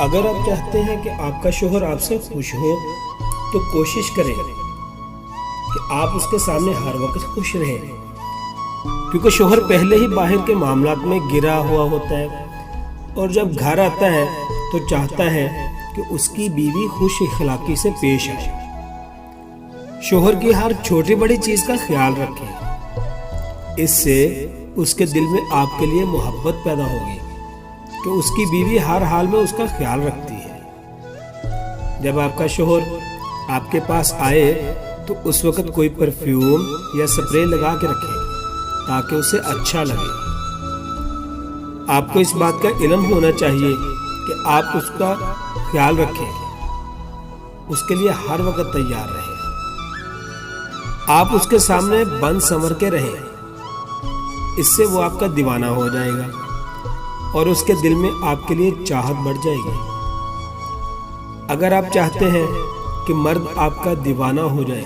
اگر آپ چاہتے ہیں کہ آپ کا شوہر آپ سے خوش ہو تو کوشش کریں کہ آپ اس کے سامنے ہر وقت خوش رہیں، کیونکہ شوہر پہلے ہی باہر کے معاملات میں گرا ہوا ہوتا ہے اور جب گھر آتا ہے تو چاہتا ہے کہ اس کی بیوی خوش اخلاقی سے پیش آئے۔ شوہر کی ہر چھوٹی بڑی چیز کا خیال رکھیں، اس سے اس کے دل میں آپ کے لیے محبت پیدا ہوگی کہ اس کی بیوی ہر حال میں اس کا خیال رکھتی ہے۔ جب آپ کا شوہر آپ کے پاس آئے تو اس وقت کوئی پرفیوم یا سپرے لگا کے رکھیں تاکہ اسے اچھا لگے۔ آپ کو اس بات کا علم ہونا چاہیے کہ آپ اس کا خیال رکھیں، اس کے لیے ہر وقت تیار رہیں۔ آپ اس کے سامنے بن سنور کے رہیں، اس سے وہ آپ کا دیوانہ ہو جائے گا اور اس کے دل میں آپ کے لیے چاہت بڑھ جائے گی۔ اگر آپ چاہتے ہیں کہ مرد آپ کا دیوانہ ہو جائے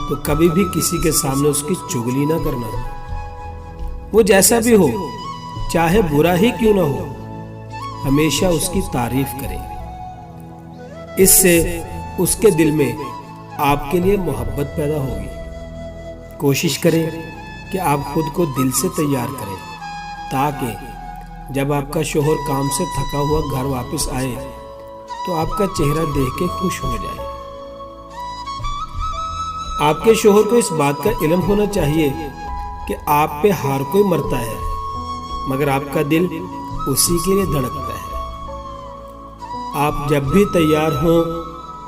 تو کبھی بھی کسی کے سامنے اس کی چغلی نہ کرنا، وہ جیسا بھی ہو، چاہے برا ہی کیوں نہ ہو، ہمیشہ اس کی تعریف کریں۔ اس سے اس کے دل میں آپ کے لیے محبت پیدا ہوگی۔ کوشش کریں کہ آپ خود کو دل سے تیار کریں تاکہ جب آپ کا شوہر کام سے تھکا ہوا گھر واپس آئے تو آپ کا چہرہ دیکھ کے خوش ہو جائے۔ آپ کے شوہر کو اس بات کا علم ہونا چاہیے کہ آپ پہ ہر کوئی مرتا ہے مگر آپ کا دل اسی کے لیے دھڑکتا ہے۔ آپ جب بھی تیار ہوں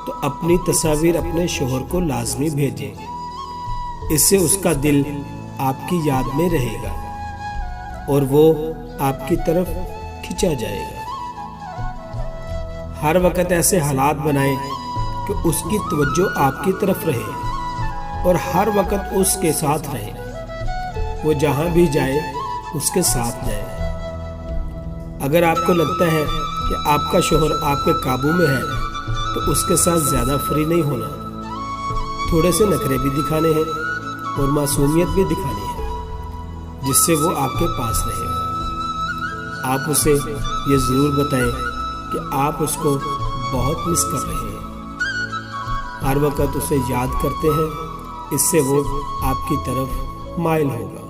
تو اپنی تصاویر اپنے شوہر کو لازمی بھیجیں، اس سے اس کا دل آپ کی یاد میں رہے گا اور وہ آپ کی طرف کھنچا جائے گا۔ ہر وقت ایسے حالات بنائیں کہ اس کی توجہ آپ کی طرف رہے اور ہر وقت اس کے ساتھ رہے، وہ جہاں بھی جائے اس کے ساتھ جائے۔ اگر آپ کو لگتا ہے کہ آپ کا شوہر آپ کے قابو میں ہے تو اس کے ساتھ زیادہ فری نہیں ہونا، تھوڑے سے نخرے بھی دکھانے ہیں اور معصومیت بھی دکھانی ہے جس سے وہ آپ کے پاس رہے گا۔ آپ اسے یہ ضرور بتائیں کہ آپ اس کو بہت مس کر رہے ہیں، ہر وقت اسے یاد کرتے ہیں، اس سے وہ آپ کی طرف مائل ہوگا۔